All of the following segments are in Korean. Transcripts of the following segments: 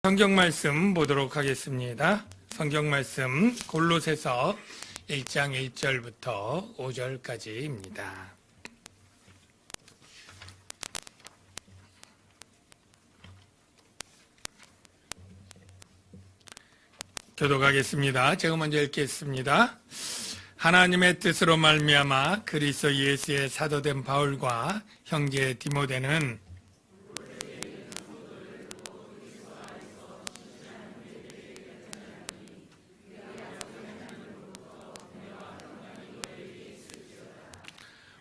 성경 말씀 보도록 하겠습니다. 성경 말씀 골로새서 1장 1절부터 5절까지입니다. 교독하겠습니다. 제가 먼저 읽겠습니다. 하나님의 뜻으로 말미암아 그리스도 예수의 사도된 바울과 형제 디모데는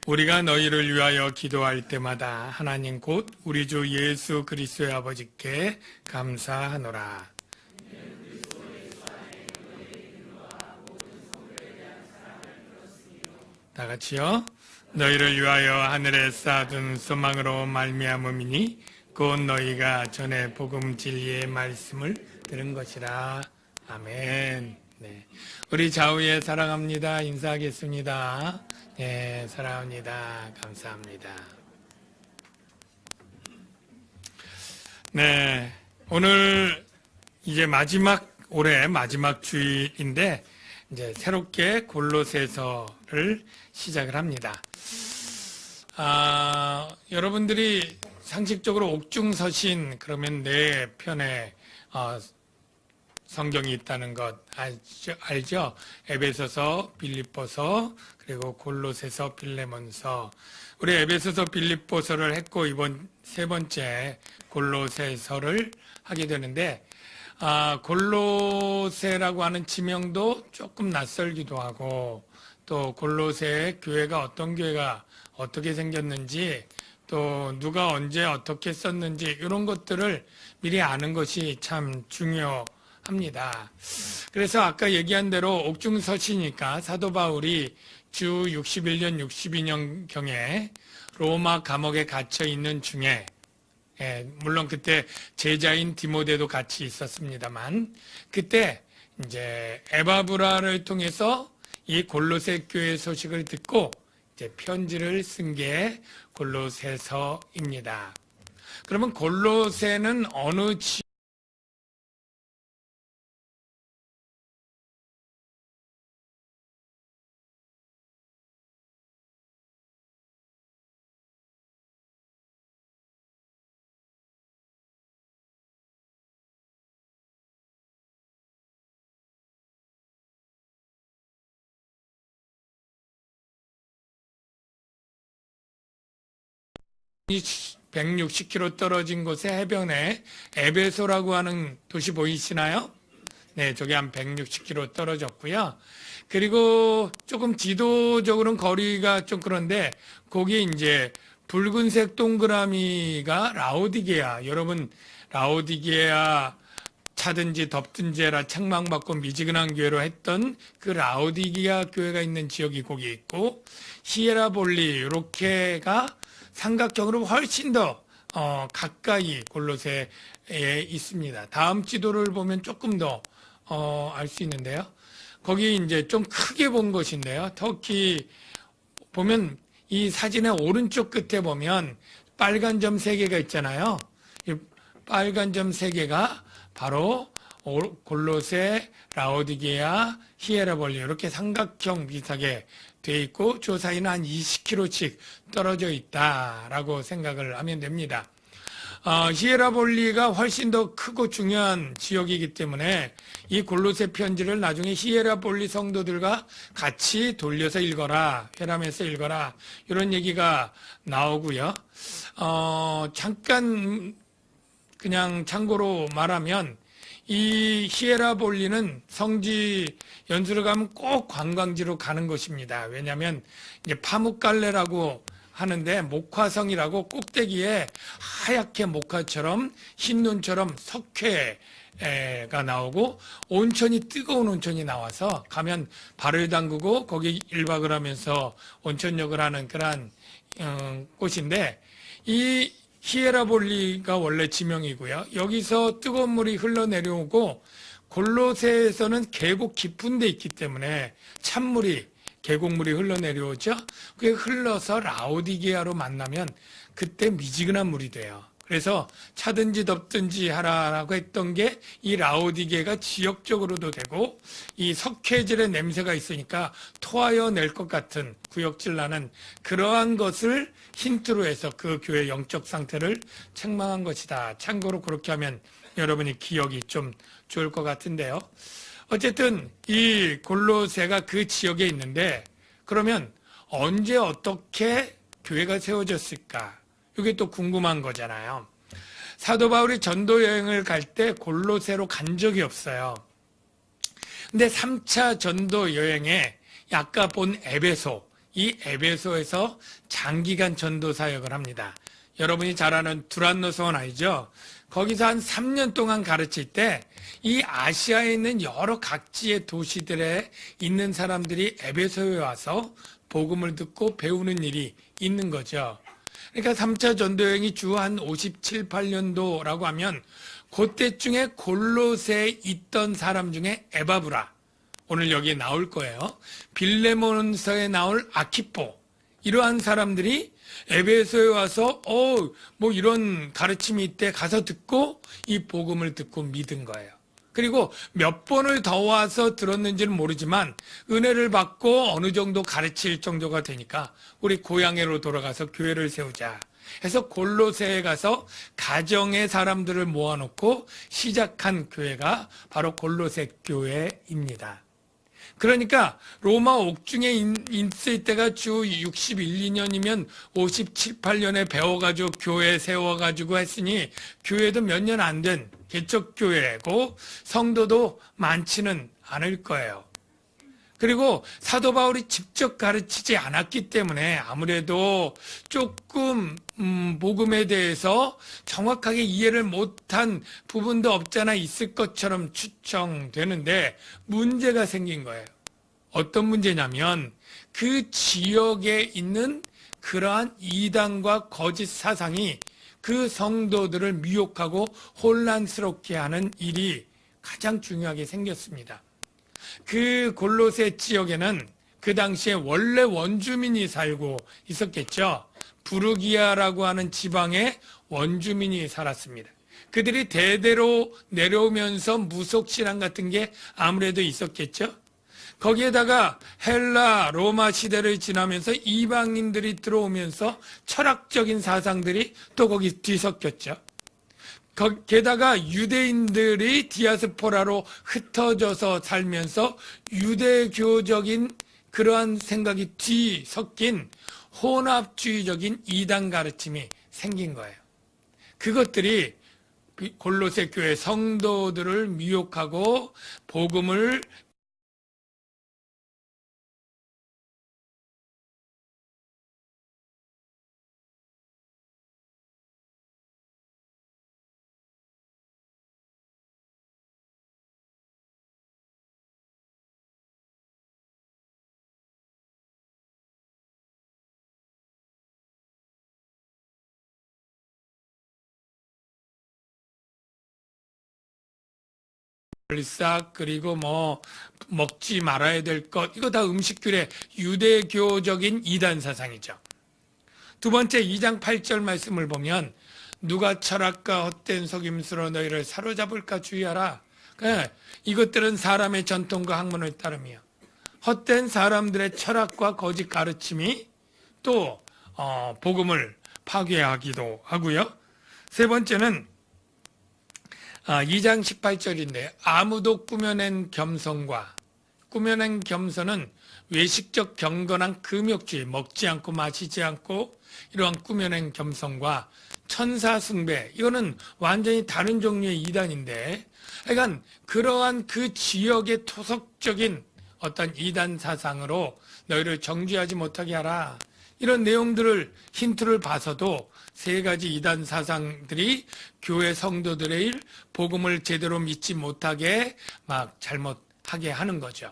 우리가 너희를 위하여 기도할 때마다 하나님 곧 우리 주 예수 그리스도의 아버지께 감사하노라. 다 같이요. 너희를 위하여 하늘에 쌓아둔 소망으로 말미암음이니 곧 너희가 전에 복음 진리의 말씀을 들은 것이라. 아멘. 네. 우리 좌우에 사랑합니다. 인사하겠습니다. 네, 사랑합니다. 감사합니다. 네, 오늘 이제 올해 마지막 주일인데 이제 새롭게 골로새서를 시작을 합니다. 여러분들이 상식적으로 옥중서신 그러면 네 편의 성경이 있다는 것 알죠? 에베소서, 빌립보서, 그리고 골로새서, 빌레몬서. 우리 에베소서, 빌립보서를 했고 이번 세 번째 골로새서를 하게 되는데 골로새라고 하는 지명도 조금 낯설기도 하고 또 골로새 교회가 어떤 교회가 어떻게 생겼는지 또 누가 언제 어떻게 썼는지 이런 것들을 미리 아는 것이 참 중요합니다. 그래서 아까 얘기한 대로 옥중서시니까 사도 바울이 주 61년, 62년경에 로마 감옥에 갇혀 있는 중에 물론 그때 제자인 디모데도 같이 있었습니다만 그때 이제 에바브라를 통해서 이 골로새 교회 소식을 듣고 이제 편지를 쓴 게 골로새서입니다. 그러면 골로새는 어느 이 160km 떨어진 곳에 해변에 에베소라고 하는 도시 보이시나요? 네, 저게 한 160km 떨어졌고요. 그리고 조금 지도적으로는 거리가 좀 그런데 거기 이제 붉은색 동그라미가 라오디게아. 여러분 라오디게아 차든지 덥든지라 책망받고 미지근한 교회로 했던 그 라오디게아 교회가 있는 지역이 거기 있고 히에라볼리 이렇게가 삼각형으로 훨씬 더 가까이 골로새에 있습니다. 다음 지도를 보면 조금 더 알 수 있는데요. 거기 이제 좀 크게 본 것인데요. 터키 보면 이 사진의 오른쪽 끝에 보면 빨간 점 3개가 있잖아요. 이 빨간 점 3개가 바로 골로새, 라오디게아, 히에라볼리 이렇게 삼각형 비슷하게 돼 있고 저 사이는 한 20km씩 떨어져 있다라고 생각을 하면 됩니다. 히에라볼리가 훨씬 더 크고 중요한 지역이기 때문에 이 골로새 편지를 나중에 히에라볼리 성도들과 같이 돌려서 읽어라, 회람해서 읽어라 이런 얘기가 나오고요. 잠깐 그냥 참고로 말하면 이 히에라볼리는 성지 연수를 가면 꼭 관광지로 가는 곳입니다. 왜냐하면 이제 파묵갈레라고 하는데 목화성이라고 꼭대기에 하얗게 목화처럼 흰 눈처럼 석회가 나오고 온천이 뜨거운 온천이 나와서 가면 발을 담그고 거기 1박을 하면서 온천욕을 하는 그런 곳인데 이 히에라볼리가 원래 지명이고요. 여기서 뜨거운 물이 흘러내려오고 골로새에서는 계곡 깊은 데 있기 때문에 찬물이 계곡물이 흘러내려오죠. 그게 흘러서 라오디게아로 만나면 그때 미지근한 물이 돼요. 그래서 차든지 덥든지 하라라고 했던 게 이 라오디게가 지역적으로도 되고 이 석회질의 냄새가 있으니까 토하여 낼 것 같은 구역질 나는 그러한 것을 힌트로 해서 그 교회의 영적 상태를 책망한 것이다. 참고로 그렇게 하면 여러분이 기억이 좀 좋을 것 같은데요. 어쨌든 이 골로새가 그 지역에 있는데 그러면 언제 어떻게 교회가 세워졌을까? 이게 또 궁금한 거잖아요. 사도 바울이 전도 여행을 갈 때 골로새로 간 적이 없어요. 근데 3차 전도 여행에 아까 본 에베소, 이 에베소에서 장기간 전도 사역을 합니다. 여러분이 잘 아는 두란노 소원 아니죠? 거기서 한 3년 동안 가르칠 때 이 아시아에 있는 여러 각지의 도시들에 있는 사람들이 에베소에 와서 복음을 듣고 배우는 일이 있는 거죠. 그러니까 3차 전도여행이 주 한 57, 8년도라고 하면 그때쯤에 골로새에 있던 사람 중에 에바브라, 오늘 여기에 나올 거예요. 빌레몬서에 나올 아키포, 이러한 사람들이 에베소에 와서 뭐 이런 가르침이 있대 가서 듣고 이 복음을 듣고 믿은 거예요. 그리고 몇 번을 더 와서 들었는지는 모르지만 은혜를 받고 어느 정도 가르칠 정도가 되니까 우리 고향으로 돌아가서 교회를 세우자 해서 골로새에 가서 가정의 사람들을 모아놓고 시작한 교회가 바로 골로새 교회입니다. 그러니까 로마 옥중에 있을 때가 주 61, 2년이면 57, 8년에 배워가지고 교회 세워가지고 했으니 교회도 몇 년 안 된 개척교회고 성도도 많지는 않을 거예요. 그리고 사도 바울이 직접 가르치지 않았기 때문에 아무래도 조금 복음에 대해서 정확하게 이해를 못한 부분도 없잖아 있을 것처럼 추정되는데 문제가 생긴 거예요. 어떤 문제냐면 그 지역에 있는 그러한 이단과 거짓 사상이 그 성도들을 미혹하고 혼란스럽게 하는 일이 가장 중요하게 생겼습니다. 그 골로새 지역에는 그 당시에 원래 원주민이 살고 있었겠죠. 부르기아라고 하는 지방에 원주민이 살았습니다. 그들이 대대로 내려오면서 무속신앙 같은 게 아무래도 있었겠죠. 거기에다가 헬라, 로마 시대를 지나면서 이방인들이 들어오면서 철학적인 사상들이 또 거기 뒤섞였죠. 게다가 유대인들이 디아스포라로 흩어져서 살면서 유대교적인 그러한 생각이 뒤섞인 혼합주의적인 이단 가르침이 생긴 거예요. 그것들이 골로새 교회 성도들을 미혹하고 복음을 싹 그리고 뭐 먹지 말아야 될 것 이거 다 음식들의 유대교적인 이단 사상이죠. 두 번째 2장 8절 말씀을 보면 누가 철학과 헛된 속임수로 너희를 사로잡을까 주의하라. 이것들은 사람의 전통과 학문을 따르며 헛된 사람들의 철학과 거짓 가르침이 또 복음을 파괴하기도 하고요. 세 번째는 2장 18절인데 아무도 꾸며낸 겸손과 꾸며낸 겸손은 외식적 경건한 금욕주의 먹지 않고 마시지 않고 이러한 꾸며낸 겸손과 천사 숭배 이거는 완전히 다른 종류의 이단인데 그러니까 그러한 그 지역의 토속적인 어떤 이단 사상으로 너희를 정죄하지 못하게 하라 이런 내용들을 힌트를 봐서도 세 가지 이단 사상들이 교회 성도들의 복음을 제대로 믿지 못하게 막 잘못하게 하는 거죠.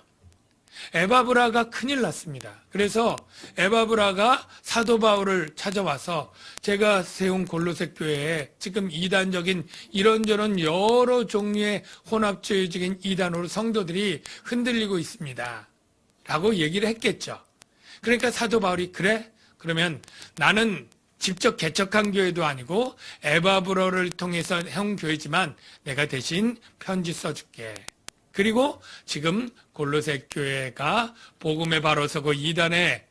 에바브라가 큰일 났습니다. 그래서 에바브라가 사도 바울을 찾아와서 제가 세운 골로새 교회에 지금 이단적인 이런저런 여러 종류의 혼합주의적인 이단으로 성도들이 흔들리고 있습니다. 라고 얘기를 했겠죠. 그러니까 사도 바울이 그래? 그러면 나는 직접 개척한 교회도 아니고 에바브로를 통해서 해온 교회지만 내가 대신 편지 써줄게. 그리고 지금 골로새 교회가 복음에 바로 서고 이단에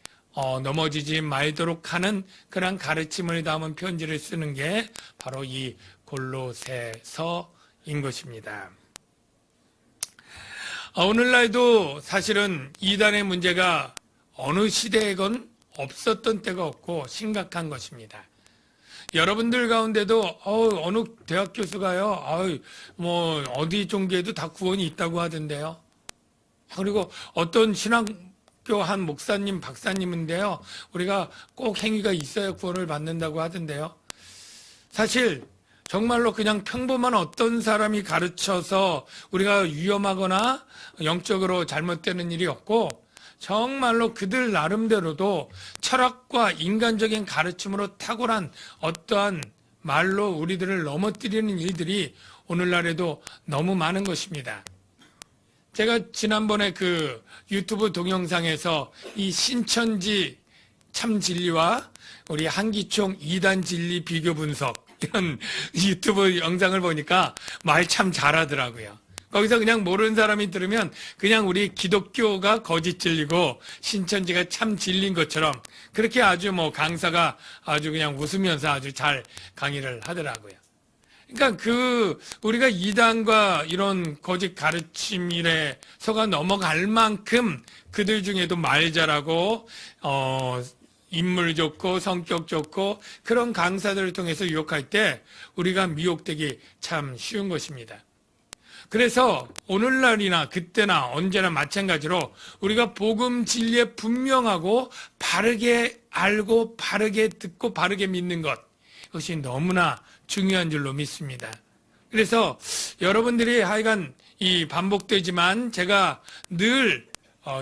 넘어지지 말도록 하는 그런 가르침을 담은 편지를 쓰는 게 바로 이 골로새서인 것입니다. 오늘날도 사실은 이단의 문제가 어느 시대에건 없었던 때가 없고 심각한 것입니다. 여러분들 가운데도 어느 대학 교수가요, 뭐 어디 종교에도 다 구원이 있다고 하던데요. 그리고 어떤 신학교 한 목사님, 박사님인데요, 우리가 꼭 행위가 있어야 구원을 받는다고 하던데요. 사실 정말로 그냥 평범한 어떤 사람이 가르쳐서 우리가 위험하거나 영적으로 잘못되는 일이 없고, 정말로 그들 나름대로도 철학과 인간적인 가르침으로 탁월한 어떠한 말로 우리들을 넘어뜨리는 일들이 오늘날에도 너무 많은 것입니다. 제가 지난번에 그 유튜브 동영상에서 이 신천지 참 진리와 우리 한기총 2단 진리 비교 분석 이런 유튜브 영상을 보니까 말 참 잘하더라고요. 거기서 그냥 모르는 사람이 들으면 그냥 우리 기독교가 거짓 진리고 신천지가 참 진리인 것처럼 그렇게 아주 뭐 강사가 아주 그냥 웃으면서 아주 잘 강의를 하더라고요. 그러니까 우리가 이단과 이런 거짓 가르침 일에 속아 넘어갈 만큼 그들 중에도 말 잘하고 인물 좋고 성격 좋고 그런 강사들을 통해서 유혹할 때 우리가 미혹되기 참 쉬운 것입니다. 그래서 오늘날이나 그때나 언제나 마찬가지로 우리가 복음 진리에 분명하고 바르게 알고 바르게 듣고 바르게 믿는 것, 이것이 너무나 중요한 줄로 믿습니다. 그래서 여러분들이 하여간 이 반복되지만 제가 늘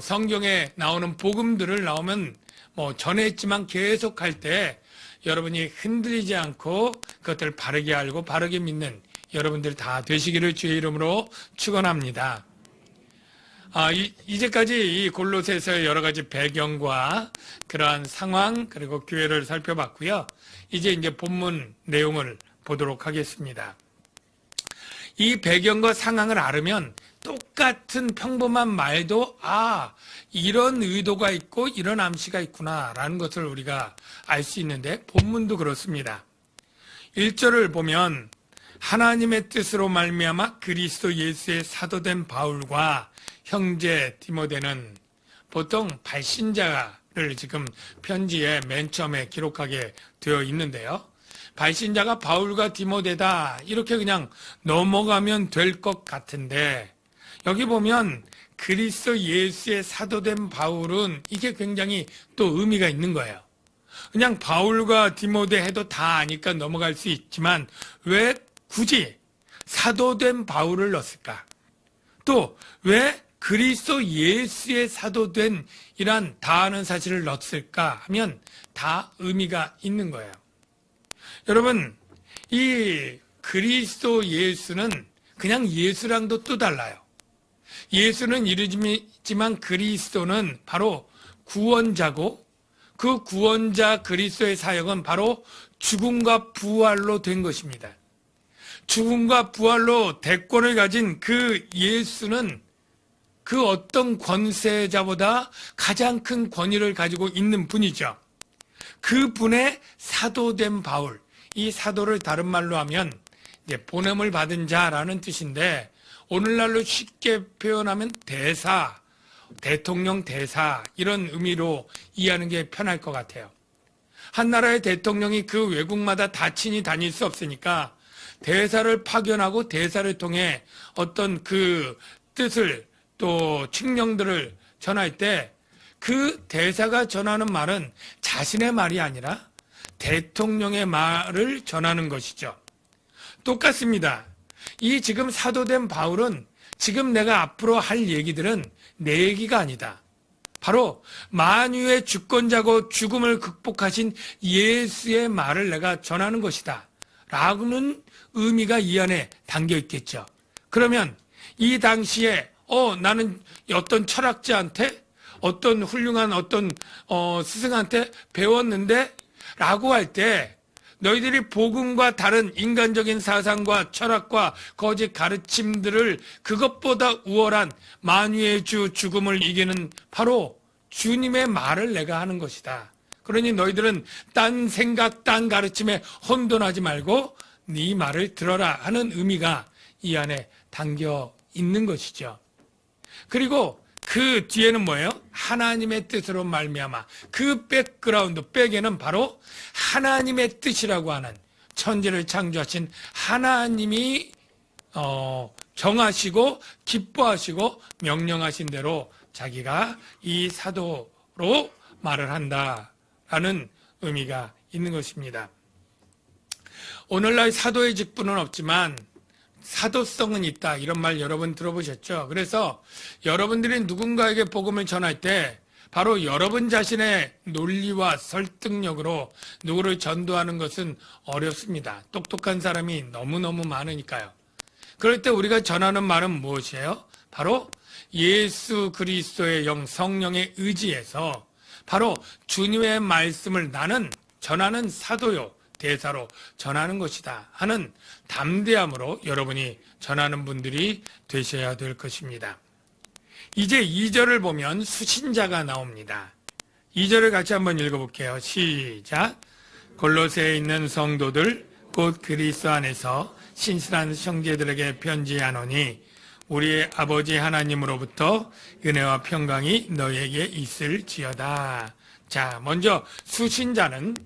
성경에 나오는 복음들을 나오면 뭐 전했지만 계속 할 때 여러분이 흔들리지 않고 그것들을 바르게 알고 바르게 믿는 여러분들 다 되시기를 주의 이름으로 축원합니다. 이제까지 이 골로새서의 여러 가지 배경과 그러한 상황 그리고 교회를 살펴봤고요. 이제 본문 내용을 보도록 하겠습니다. 이 배경과 상황을 알으면 똑같은 평범한 말도 이런 의도가 있고 이런 암시가 있구나라는 것을 우리가 알 수 있는데 본문도 그렇습니다. 1절을 보면 하나님의 뜻으로 말미암아 그리스도 예수의 사도된 바울과 형제 디모데는 보통 발신자를 지금 편지에 맨 처음에 기록하게 되어 있는데요. 발신자가 바울과 디모데다 이렇게 그냥 넘어가면 될 것 같은데 여기 보면 그리스도 예수의 사도된 바울은 이게 굉장히 또 의미가 있는 거예요. 그냥 바울과 디모데 해도 다 아니까 넘어갈 수 있지만 왜 굳이 사도된 바울을 넣었을까? 또 왜 그리스도 예수의 사도된 이란 다 아는 사실을 넣었을까 하면 다 의미가 있는 거예요. 여러분, 이 그리스도 예수는 그냥 예수랑도 또 달라요. 예수는 이르지만 그리스도는 바로 구원자고 그 구원자 그리스도의 사역은 바로 죽음과 부활로 된 것입니다. 죽음과 부활로 대권을 가진 그 예수는 그 어떤 권세자보다 가장 큰 권위를 가지고 있는 분이죠. 그 분의 사도된 바울, 이 사도를 다른 말로 하면 이제 보냄을 받은 자라는 뜻인데 오늘날로 쉽게 표현하면 대사, 대통령 대사 이런 의미로 이해하는 게 편할 것 같아요. 한 나라의 대통령이 그 외국마다 다 친히 다닐 수 없으니까 대사를 파견하고 대사를 통해 어떤 그 뜻을 또 칙령들을 전할 때 그 대사가 전하는 말은 자신의 말이 아니라 대통령의 말을 전하는 것이죠. 똑같습니다. 이 지금 사도된 바울은 지금 내가 앞으로 할 얘기들은 내 얘기가 아니다. 바로 만유의 주권자고 죽음을 극복하신 예수의 말을 내가 전하는 것이다. 라고는 의미가 이 안에 담겨 있겠죠. 그러면 이 당시에 나는 어떤 철학자한테 어떤 훌륭한 어떤 스승한테 배웠는데 라고 할 때 너희들이 복음과 다른 인간적인 사상과 철학과 거짓 가르침들을 그것보다 우월한 만유의 주 죽음을 이기는 바로 주님의 말을 내가 하는 것이다. 그러니 너희들은 딴 생각, 딴 가르침에 혼돈하지 말고 네 말을 들어라 하는 의미가 이 안에 담겨 있는 것이죠. 그리고 그 뒤에는 뭐예요? 하나님의 뜻으로 말미암아. 그 백그라운드, 백에는 바로 하나님의 뜻이라고 하는 천지를 창조하신 하나님이 정하시고 기뻐하시고 명령하신 대로 자기가 이 사도로 말을 한다라는 의미가 있는 것입니다. 오늘날 사도의 직분은 없지만 사도성은 있다, 이런 말 여러분 들어보셨죠? 그래서 여러분들이 누군가에게 복음을 전할 때 바로 여러분 자신의 논리와 설득력으로 누구를 전도하는 것은 어렵습니다. 똑똑한 사람이 너무너무 많으니까요. 그럴 때 우리가 전하는 말은 무엇이에요? 바로 예수 그리스도의 영, 성령의 의지에서 바로 주님의 말씀을 나는 전하는 사도요, 대사로 전하는 것이다 하는 담대함으로 여러분이 전하는 분들이 되셔야 될 것입니다. 이제 2절을 보면 수신자가 나옵니다. 2절을 같이 한번 읽어볼게요. 시작. 골로새에 있는 성도들 곧 그리스도 안에서 신실한 형제들에게 편지하노니 우리의 아버지 하나님으로부터 은혜와 평강이 너희에게 있을지어다. 자, 먼저 수신자는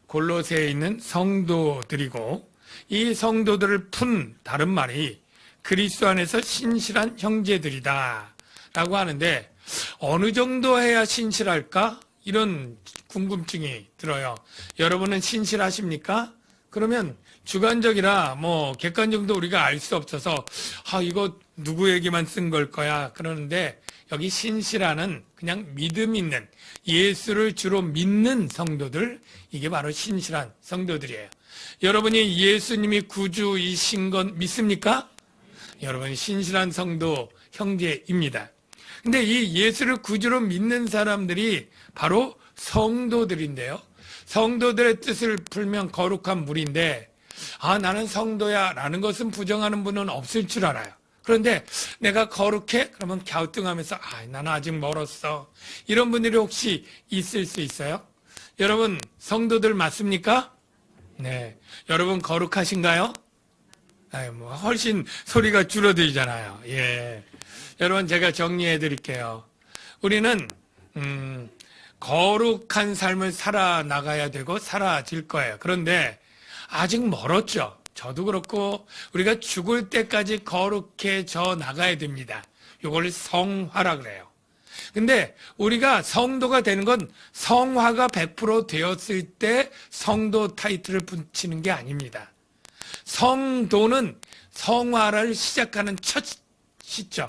골로새에 있는 성도들이고 이 성도들을 푼 다른 말이 그리스도 안에서 신실한 형제들이다 라고 하는데 어느 정도 해야 신실할까? 이런 궁금증이 들어요. 여러분은 신실하십니까? 그러면 주관적이라 객관적도 우리가 알 수 없어서 이거 누구에게만 쓴 걸 거야 그러는데 여기 신실하는 그냥 믿음 있는 예수를 주로 믿는 성도들, 이게 바로 신실한 성도들이에요. 여러분이 예수님이 구주이신 건 믿습니까? 여러분이 신실한 성도 형제입니다. 근데 이 예수를 구주로 믿는 사람들이 바로 성도들인데요. 성도들의 뜻을 풀면 거룩한 물인데 나는 성도야 라는 것은 부정하는 분은 없을 줄 알아요. 그런데 내가 거룩해? 그러면 갸우뚱하면서 나는 아직 멀었어. 이런 분들이 혹시 있을 수 있어요? 여러분 성도들 맞습니까? 네. 여러분 거룩하신가요? 훨씬 소리가 줄어들잖아요. 예. 여러분 제가 정리해 드릴게요. 우리는 거룩한 삶을 살아나가야 되고 살아질 거예요. 그런데 아직 멀었죠. 저도 그렇고 우리가 죽을 때까지 거룩해져 나가야 됩니다. 이걸 성화라 그래요. 근데 우리가 성도가 되는 건 성화가 100% 되었을 때 성도 타이틀을 붙이는 게 아닙니다. 성도는 성화를 시작하는 첫 시점,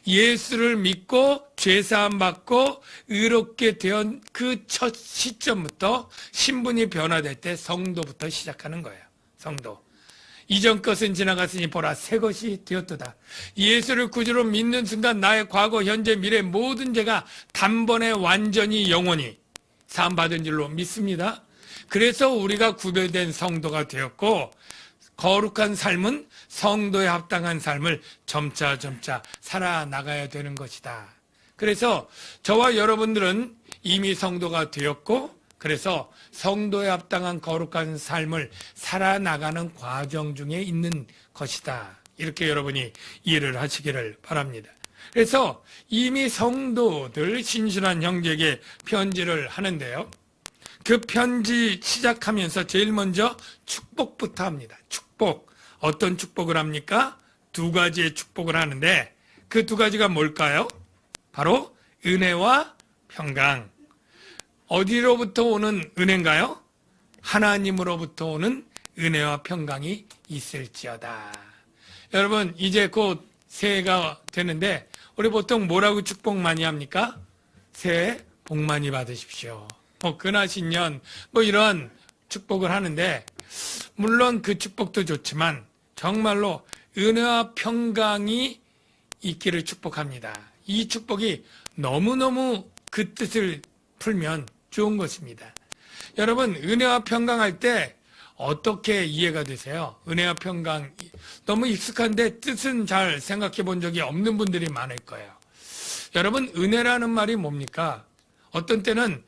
예수를 믿고 죄사함 받고 의롭게 된 그 첫 시점부터 신분이 변화될 때 성도부터 시작하는 거예요. 성도. 이전 것은 지나갔으니 보라 새 것이 되었도다. 예수를 구주로 믿는 순간 나의 과거, 현재, 미래 모든 죄가 단번에 완전히 영원히 사함받은 줄로 믿습니다. 그래서 우리가 구별된 성도가 되었고 거룩한 삶은 성도에 합당한 삶을 점차 살아나가야 되는 것이다. 그래서 저와 여러분들은 이미 성도가 되었고 그래서 성도에 합당한 거룩한 삶을 살아나가는 과정 중에 있는 것이다. 이렇게 여러분이 이해를 하시기를 바랍니다. 그래서 이미 성도들 신실한 형제에게 편지를 하는데요. 그 편지 시작하면서 제일 먼저 축복부터 합니다. 축복. 어떤 축복을 합니까? 두 가지의 축복을 하는데 그 두 가지가 뭘까요? 바로 은혜와 평강. 어디로부터 오는 은혜인가요? 하나님으로부터 오는 은혜와 평강이 있을지어다. 여러분 이제 곧 새해가 되는데 우리 보통 뭐라고 축복 많이 합니까? 새해 복 많이 받으십시오. 근하신년 이런 축복을 하는데 물론 그 축복도 좋지만 정말로 은혜와 평강이 있기를 축복합니다. 이 축복이 너무너무 그 뜻을 풀면 좋은 것입니다. 여러분, 은혜와 평강할 때 어떻게 이해가 되세요? 은혜와 평강 너무 익숙한데 뜻은 잘 생각해 본 적이 없는 분들이 많을 거예요. 여러분, 은혜라는 말이 뭡니까? 어떤 때는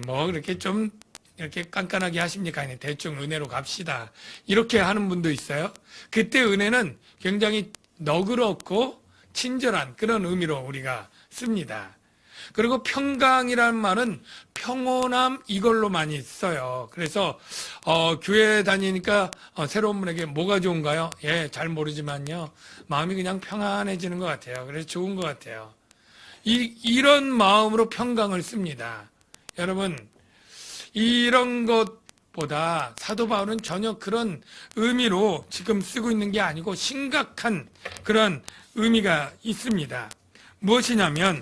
뭐 이렇게 좀 이렇게 깐깐하게 하십니까? 아니, 대충 은혜로 갑시다. 이렇게 하는 분도 있어요. 그때 은혜는 굉장히 너그럽고 친절한 그런 의미로 우리가 씁니다. 그리고 평강이라는 말은 평온함 이걸로 많이 써요. 그래서 교회 다니니까 새로운 분에게 뭐가 좋은가요? 예, 잘 모르지만요. 마음이 그냥 평안해지는 것 같아요. 그래서 좋은 것 같아요. 이런 마음으로 평강을 씁니다. 여러분, 이런 것보다 사도 바울은 전혀 그런 의미로 지금 쓰고 있는 게 아니고 심각한 그런 의미가 있습니다. 무엇이냐면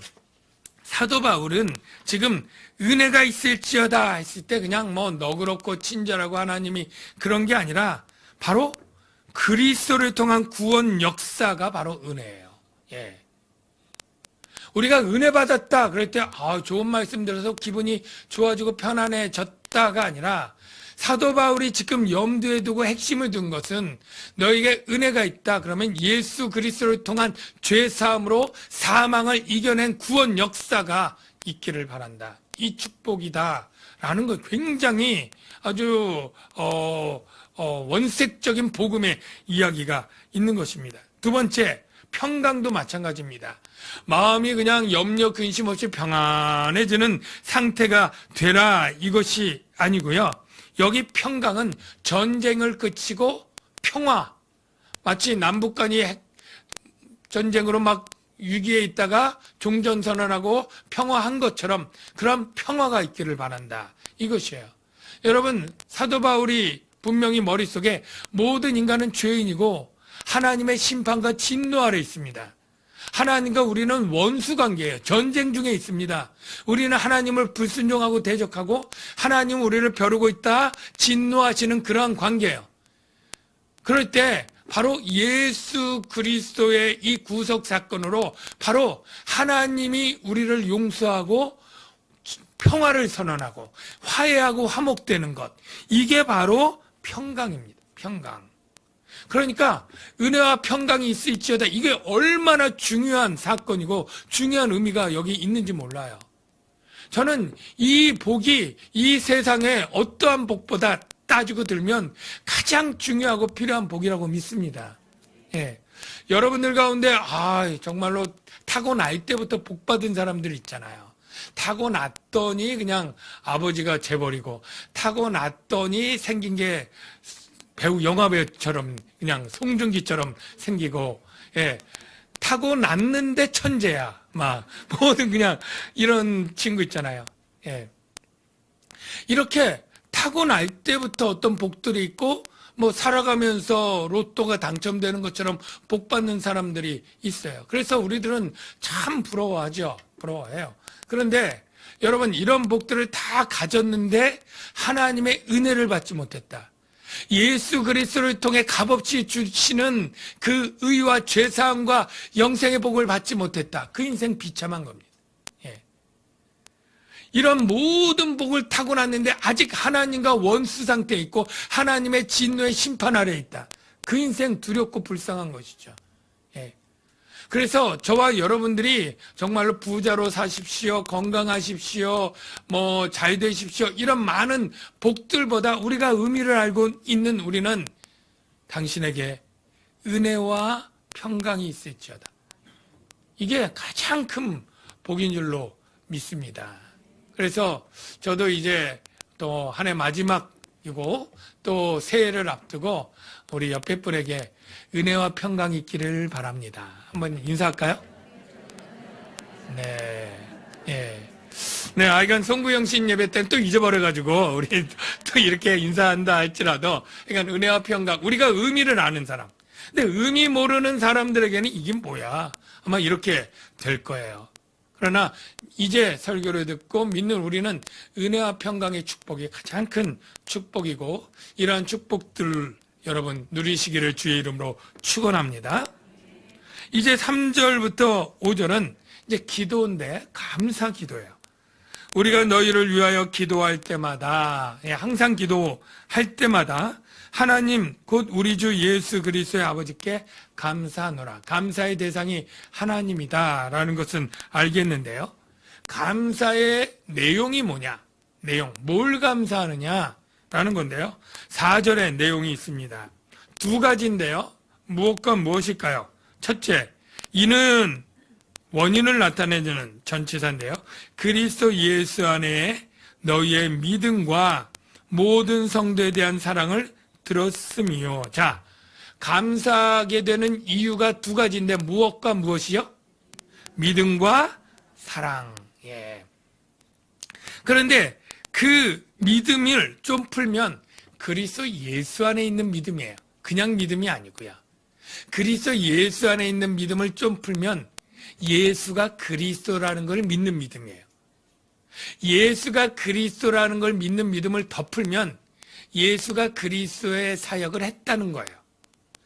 사도 바울은 지금 은혜가 있을지어다 했을 때 그냥 뭐 너그럽고 친절하고 하나님이 그런 게 아니라 바로 그리스도를 통한 구원 역사가 바로 은혜예요. 예. 우리가 은혜 받았다 그럴 때 좋은 말씀 들어서 기분이 좋아지고 편안해졌다가 아니라 사도 바울이 지금 염두에 두고 핵심을 둔 것은 너에게 은혜가 있다. 그러면 예수 그리스도를 통한 죄사함으로 사망을 이겨낸 구원 역사가 있기를 바란다. 이 축복이다. 라는 것 굉장히 아주 원색적인 복음의 이야기가 있는 것입니다. 두 번째, 평강도 마찬가지입니다. 마음이 그냥 염려 근심 없이 평안해지는 상태가 되라 이것이 아니고요. 여기 평강은 전쟁을 그치고 평화, 마치 남북 간이 전쟁으로 막 위기에 있다가 종전선언하고 평화한 것처럼 그런 평화가 있기를 바란다. 이것이에요. 여러분, 사도 바울이 분명히 머릿속에 모든 인간은 죄인이고 하나님의 심판과 진노 아래 있습니다. 하나님과 우리는 원수 관계예요. 전쟁 중에 있습니다. 우리는 하나님을 불순종하고 대적하고 하나님 우리를 벼르고 있다 진노하시는 그러한 관계예요. 그럴 때 바로 예수 그리스도의 이 구속 사건으로 바로 하나님이 우리를 용서하고 평화를 선언하고 화해하고 화목되는 것, 이게 바로 평강입니다. 평강. 그러니까 은혜와 평강이 있을지어다, 이게 얼마나 중요한 사건이고 중요한 의미가 여기 있는지 몰라요. 저는 이 복이 이 세상에 어떠한 복보다 따지고 들면 가장 중요하고 필요한 복이라고 믿습니다. 예. 여러분들 가운데 정말로 타고날 때부터 복 받은 사람들 있잖아요. 타고났더니 그냥 아버지가 재버리고 타고났더니 생긴 게 배우 영화배우처럼 그냥 송중기처럼 생기고, 예, 타고났는데 천재야 막 모든 그냥 이런 친구 있잖아요. 예. 이렇게 타고날 때부터 어떤 복들이 있고 뭐 살아가면서 로또가 당첨되는 것처럼 복 받는 사람들이 있어요. 그래서 우리들은 참 부러워하죠. 부러워해요. 그런데 여러분, 이런 복들을 다 가졌는데 하나님의 은혜를 받지 못했다. 예수 그리스도를 통해 값없이 주시는 그 의와 죄사함과 영생의 복을 받지 못했다. 그 인생 비참한 겁니다. 예. 이런 모든 복을 타고났는데 아직 하나님과 원수 상태에 있고 하나님의 진노의 심판 아래에 있다. 그 인생 두렵고 불쌍한 것이죠. 예. 그래서 저와 여러분들이 정말로 부자로 사십시오, 건강하십시오, 뭐 잘 되십시오, 이런 많은 복들보다 우리가 의미를 알고 있는 우리는 당신에게 은혜와 평강이 있을지어다. 이게 가장 큰 복인 줄로 믿습니다. 그래서 저도 이제 또 한 해 마지막이고 또 새해를 앞두고 우리 옆에 분에게 은혜와 평강이 있기를 바랍니다. 한번 인사할까요? 네, 예. 네, 이건 송구영 씨 예배 때는 또 잊어버려가지고, 우리 또 이렇게 인사한다 할지라도, 그러니까 은혜와 평강, 우리가 의미를 아는 사람. 근데 의미 모르는 사람들에게는 이게 뭐야? 아마 이렇게 될 거예요. 그러나 이제 설교를 듣고 믿는 우리는 은혜와 평강의 축복이 가장 큰 축복이고, 이러한 축복들 여러분 누리시기를 주의 이름으로 축원합니다. 이제 3절부터 5절은 이제 기도인데 감사 기도예요. 우리가 너희를 위하여 기도할 때마다, 항상 기도할 때마다 하나님 곧 우리 주 예수 그리스도의 아버지께 감사하노라. 감사의 대상이 하나님이다라는 것은 알겠는데요. 감사의 내용이 뭐냐? 내용, 뭘 감사하느냐라는 건데요. 4절에 내용이 있습니다. 두 가지인데요. 무엇과 무엇일까요? 첫째, 이는 원인을 나타내주는 전치사인데요. 그리스도 예수 안에 너희의 믿음과 모든 성도에 대한 사랑을 들었음이요. 자, 감사하게 되는 이유가 두 가지인데 무엇과 무엇이요? 믿음과 사랑. 예. 그런데 그 믿음을 좀 풀면 그리스도 예수 안에 있는 믿음이에요. 그냥 믿음이 아니고요. 그리스도 예수 안에 있는 믿음을 좀 풀면 예수가 그리스도라는 걸 믿는 믿음이에요. 예수가 그리스도라는 걸 믿는 믿음을 더 풀면 예수가 그리스도의 사역을 했다는 거예요.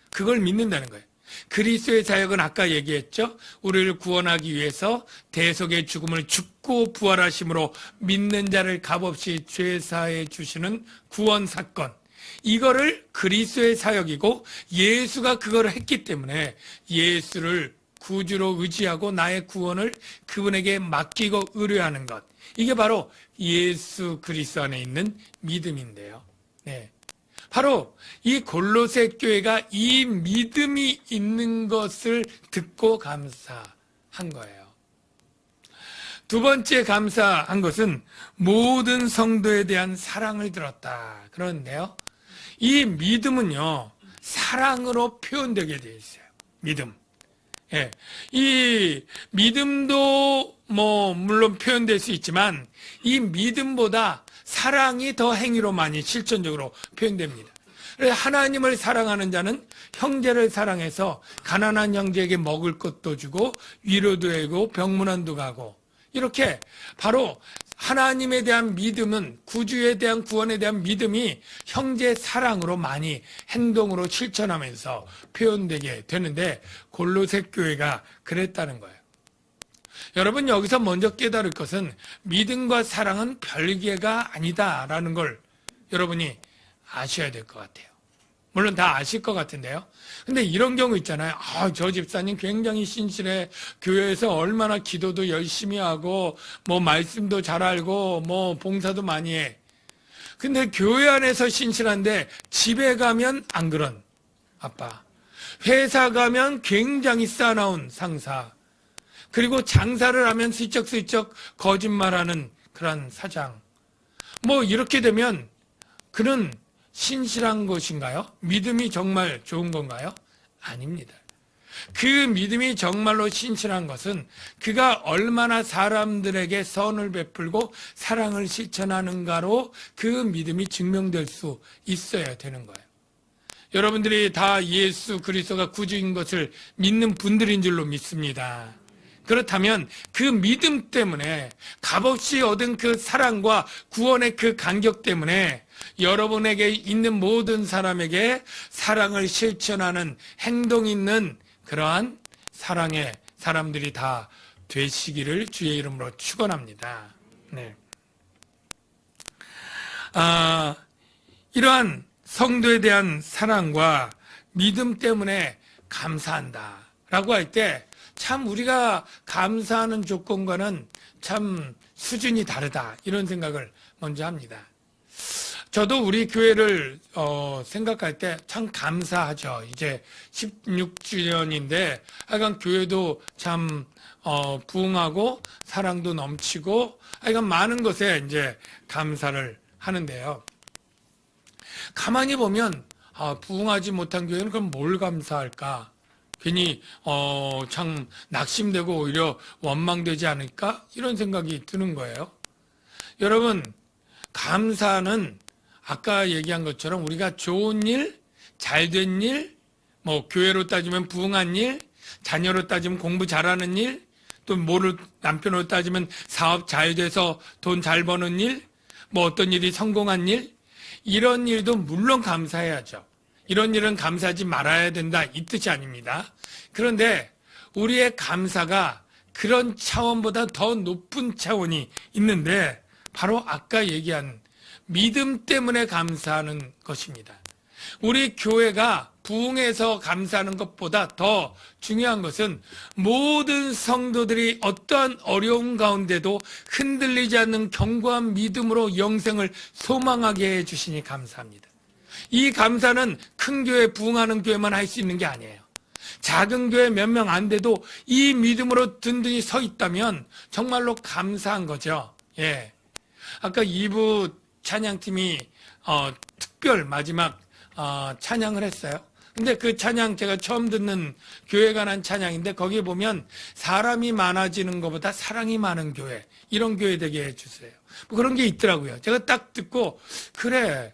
그걸 믿는다는 거예요. 그리스도의 사역은 아까 얘기했죠. 우리를 구원하기 위해서 대속의 죽음을 죽고 부활하심으로 믿는 자를 값없이 죄사해 주시는 구원 사건. 이거를 그리스도의 사역이고 예수가 그걸 했기 때문에 예수를 구주로 의지하고 나의 구원을 그분에게 맡기고 의뢰하는 것. 이게 바로 예수 그리스도 안에 있는 믿음인데요. 네. 바로 이 골로새 교회가 이 믿음이 있는 것을 듣고 감사한 거예요. 두 번째 감사한 것은 모든 성도에 대한 사랑을 들었다. 그런데요. 이 믿음은요, 사랑으로 표현되게 되어 있어요. 믿음. 예. 이 믿음도 물론 표현될 수 있지만 이 믿음보다 사랑이 더 행위로 많이 실천적으로 표현됩니다. 그래서 하나님을 사랑하는 자는 형제를 사랑해서 가난한 형제에게 먹을 것도 주고 위로도 하고 병문안도 가고 이렇게 바로 하나님에 대한 믿음은 구주에 대한 구원에 대한 믿음이 형제 사랑으로 많이 행동으로 실천하면서 표현되게 되는데 골로새 교회가 그랬다는 거예요. 여러분 여기서 먼저 깨달을 것은 믿음과 사랑은 별개가 아니다라는 걸 여러분이 아셔야 될 것 같아요. 물론 다 아실 것 같은데요. 근데 이런 경우 있잖아요. 저 집사님 굉장히 신실해. 교회에서 얼마나 기도도 열심히 하고 말씀도 잘 알고 봉사도 많이 해. 근데 교회 안에서 신실한데 집에 가면 안 그런 아빠. 회사 가면 굉장히 싸나운 상사. 그리고 장사를 하면 슬쩍슬쩍 거짓말하는 그런 사장. 이렇게 되면 그는 신실한 것인가요? 믿음이 정말 좋은 건가요? 아닙니다. 그 믿음이 정말로 신실한 것은 그가 얼마나 사람들에게 선을 베풀고 사랑을 실천하는가로 그 믿음이 증명될 수 있어야 되는 거예요. 여러분들이 다 예수 그리스도가 구주인 것을 믿는 분들인 줄로 믿습니다. 그렇다면 그 믿음 때문에 값없이 얻은 그 사랑과 구원의 그 간격 때문에 여러분에게 있는 모든 사람에게 사랑을 실천하는 행동 있는 그러한 사랑의 사람들이 다 되시기를 주의 이름으로 축원합니다. 네. 이러한 성도에 대한 사랑과 믿음 때문에 감사한다라고 할 때 참 우리가 감사하는 조건과는 참 수준이 다르다 이런 생각을 먼저 합니다. 저도 우리 교회를 생각할 때 참 감사하죠. 이제 16주년인데 하여간 교회도 참 부흥하고 사랑도 넘치고 하여간 많은 것에 이제 감사를 하는데요. 가만히 보면 부흥하지 못한 교회는 그럼 뭘 감사할까? 괜히 참 낙심되고 오히려 원망되지 않을까? 이런 생각이 드는 거예요. 여러분, 감사는 아까 얘기한 것처럼 우리가 좋은 일, 잘된 일, 교회로 따지면 부흥한 일, 자녀로 따지면 공부 잘하는 일, 또 남편으로 따지면 사업 잘 돼서 돈 잘 버는 일, 어떤 일이 성공한 일, 이런 일도 물론 감사해야죠. 이런 일은 감사하지 말아야 된다 이 뜻이 아닙니다. 그런데 우리의 감사가 그런 차원보다 더 높은 차원이 있는데 바로 아까 얘기한 믿음 때문에 감사하는 것입니다. 우리 교회가 부흥해서 감사하는 것보다 더 중요한 것은 모든 성도들이 어떠한 어려움 가운데도 흔들리지 않는 견고한 믿음으로 영생을 소망하게 해주시니 감사합니다. 이 감사는 큰 교회 부흥하는 교회만 할 수 있는 게 아니에요. 작은 교회 몇 명 안 돼도 이 믿음으로 든든히 서 있다면 정말로 감사한 거죠. 예. 아까 2부 찬양팀이 특별 마지막 찬양을 했어요. 근데 그 찬양 제가 처음 듣는 교회 관한 찬양인데 거기에 보면 사람이 많아지는 것보다 사랑이 많은 교회, 이런 교회 되게 해주세요. 뭐 그런 게 있더라고요. 제가 딱 듣고 그래,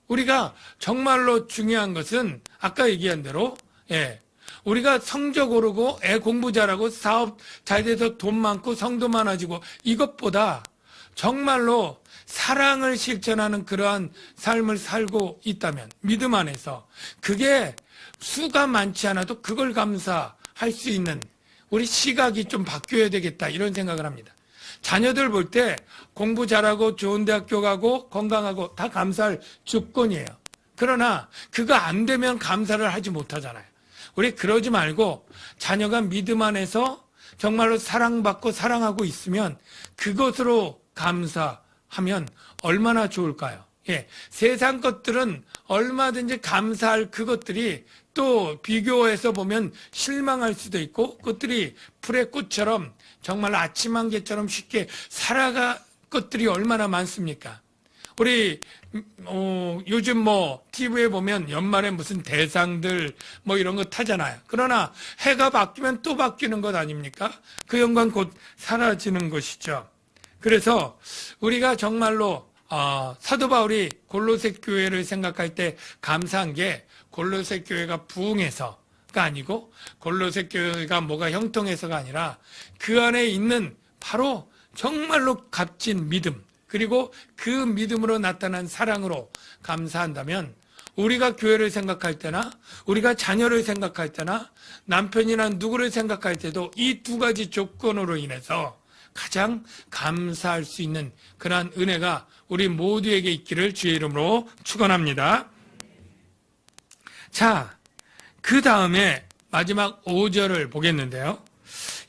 우리가 정말로 중요한 것은 아까 얘기한 대로 우리가 성적 오르고 애 공부 잘하고 사업 잘 돼서 돈 많고 성도 많아지고 이것보다 정말로 사랑을 실천하는 그러한 삶을 살고 있다면 믿음 안에서 그게 수가 많지 않아도 그걸 감사할 수 있는 우리 시각이 좀 바뀌어야 되겠다 이런 생각을 합니다. 자녀들 볼 때 공부 잘하고 좋은 대학교 가고 건강하고 다 감사할 조건이에요. 그러나 그거 안 되면 감사를 하지 못하잖아요. 우리 그러지 말고 자녀가 믿음 안에서 정말로 사랑받고 사랑하고 있으면 그것으로 감사하면 얼마나 좋을까요? 세상 것들은 얼마든지 감사할 그것들이 또 비교해서 보면 실망할 수도 있고 그것들이 풀의 꽃처럼 정말 아침 한개처럼 쉽게 살아갈 것들이 얼마나 많습니까? 우리 요즘 뭐 TV에 보면 연말에 무슨 대상들 뭐 이런 거 타잖아요. 그러나 해가 바뀌면 또 바뀌는 것 아닙니까? 그 영광 곧 사라지는 것이죠. 그래서 우리가 정말로 사도 바울이 골로새 교회를 생각할 때 감사한 게 골로새 교회가 부흥해서가 아니고 골로새 교회가 뭐가 형통해서가 아니라 그 안에 있는 바로 정말로 값진 믿음, 그리고 그 믿음으로 나타난 사랑으로 감사한다면 우리가 교회를 생각할 때나 우리가 자녀를 생각할 때나 남편이나 누구를 생각할 때도 이 두 가지 조건으로 인해서 가장 감사할 수 있는 그러한 은혜가 우리 모두에게 있기를 주의 이름으로 축원합니다. 자, 그 다음에 마지막 5절을 보겠는데요.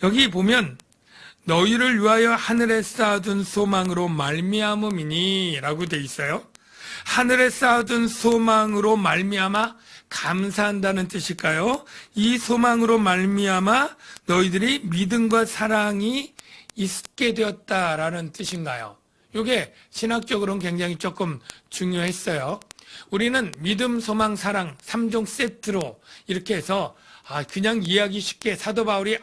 여기 보면 너희를 위하여 하늘에 쌓아둔 소망으로 말미암음이니 라고 돼 있어요. 하늘에 쌓아둔 소망으로 말미암아 감사한다는 뜻일까요? 이 소망으로 말미암아 너희들이 믿음과 사랑이 있게 되었다라는 뜻인가요? 이게 신학적으로는 굉장히 조금 중요했어요. 우리는 믿음, 소망, 사랑 3종 세트로 이렇게 해서 그냥 이해하기 쉽게 사도 바울이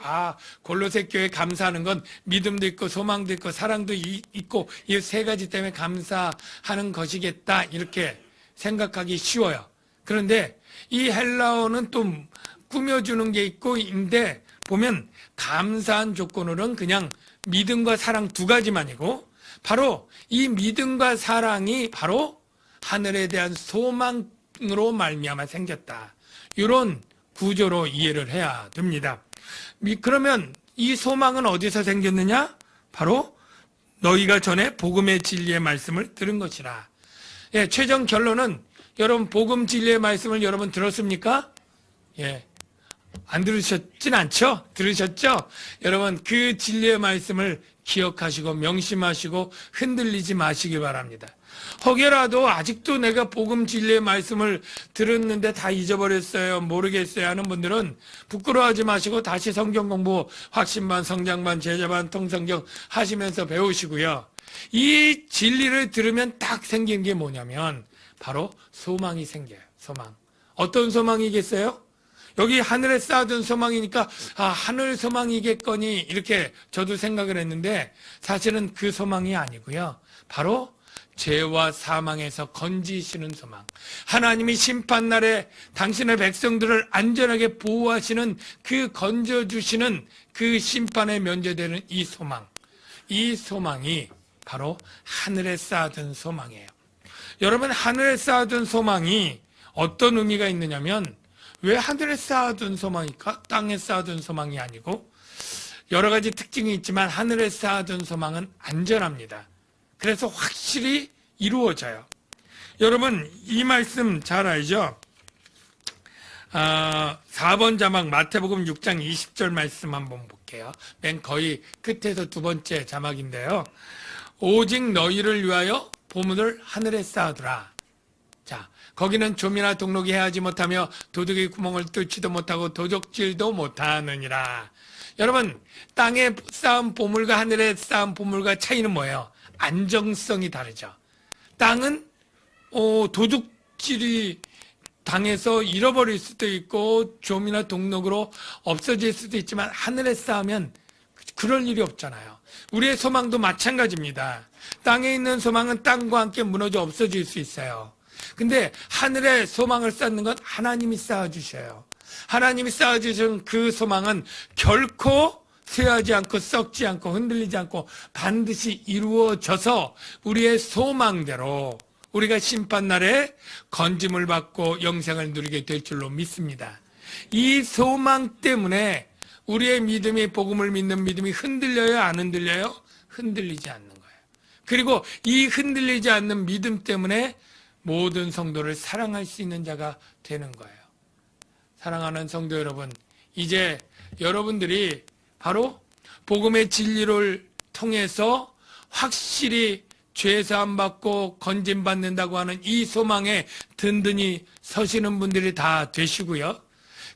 골로새 교회 감사하는 건 믿음도 있고 소망도 있고 사랑도 있고 이 세 가지 때문에 감사하는 것이겠다 이렇게 생각하기 쉬워요. 그런데 이 헬라어는 또 꾸며주는 게 있고 인데 보면 감사한 조건으로는 그냥 믿음과 사랑 두 가지만이고 바로 이 믿음과 사랑이 바로 하늘에 대한 소망으로 말미암아 생겼다. 이런 구조로 이해를 해야 됩니다. 그러면 이 소망은 어디서 생겼느냐? 바로 너희가 전에 복음의 진리의 말씀을 들은 것이라. 최종 결론은 여러분 복음 진리의 말씀을 여러분 들었습니까? 안 들으셨진 않죠? 들으셨죠? 여러분 그 진리의 말씀을 기억하시고 명심하시고 흔들리지 마시기 바랍니다. 혹여라도 아직도 내가 복음 진리의 말씀을 들었는데 다 잊어버렸어요, 모르겠어요 하는 분들은 부끄러워하지 마시고 다시 성경 공부 확신반, 성장반, 제자반, 통성경 하시면서 배우시고요. 이 진리를 들으면 딱 생긴 게 뭐냐면 바로 소망이 생겨요. 소망. 어떤 소망이겠어요? 여기 하늘에 쌓아둔 소망이니까 하늘 소망이겠거니 이렇게 저도 생각을 했는데 사실은 그 소망이 아니고요. 바로 죄와 사망에서 건지시는 소망. 하나님이 심판날에 당신의 백성들을 안전하게 보호하시는 그 건져주시는 그 심판에 면제되는 이 소망. 이 소망이 바로 하늘에 쌓아둔 소망이에요. 여러분 하늘에 쌓아둔 소망이 어떤 의미가 있느냐면 왜 하늘에 쌓아둔 소망일까? 땅에 쌓아둔 소망이 아니고 여러 가지 특징이 있지만 하늘에 쌓아둔 소망은 안전합니다. 그래서 확실히 이루어져요. 여러분 이 말씀 잘 알죠? 4번 자막 마태복음 6장 20절 말씀 한번 볼게요. 맨 거의 끝에서 두 번째 자막인데요. 오직 너희를 위하여 보물을 하늘에 쌓아두라. 자, 거기는 좀이나 동록이 해하지 못하며 도둑의 구멍을 뚫지도 못하고 도적질도 못하느니라. 여러분, 땅에 쌓은 보물과 하늘에 쌓은 보물과 차이는 뭐예요? 안정성이 다르죠. 땅은 도둑질이 당해서 잃어버릴 수도 있고 좀이나 동록으로 없어질 수도 있지만 하늘에 쌓으면 그럴 일이 없잖아요. 우리의 소망도 마찬가지입니다. 땅에 있는 소망은 땅과 함께 무너져 없어질 수 있어요. 근데 하늘에 소망을 쌓는 건 하나님이 쌓아주셔요. 하나님이 쌓아주신 그 소망은 결코 쇠하지 않고 썩지 않고 흔들리지 않고 반드시 이루어져서 우리의 소망대로 우리가 심판날에 건짐을 받고 영생을 누리게 될 줄로 믿습니다. 이 소망 때문에 우리의 믿음이, 복음을 믿는 믿음이 흔들려요, 안 흔들려요? 흔들리지 않는 거예요. 그리고 이 흔들리지 않는 믿음 때문에 모든 성도를 사랑할 수 있는 자가 되는 거예요. 사랑하는 성도 여러분, 이제 여러분들이 바로 복음의 진리를 통해서 확실히 죄 사함 받고 건짐 받는다고 하는 이 소망에 든든히 서시는 분들이 다 되시고요.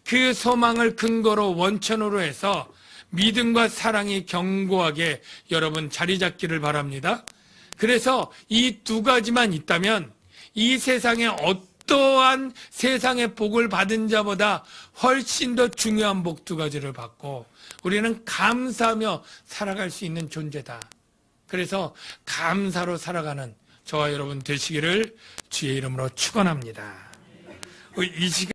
그 소망을 근거로 원천으로 해서 믿음과 사랑이 견고하게 여러분 자리 잡기를 바랍니다. 그래서 이 두 가지만 있다면 이 세상에 어떠한 세상의 복을 받은 자보다 훨씬 더 중요한 복 두 가지를 받고 우리는 감사하며 살아갈 수 있는 존재다. 그래서 감사로 살아가는 저와 여러분 되시기를 주의 이름으로 축원합니다. 이 시간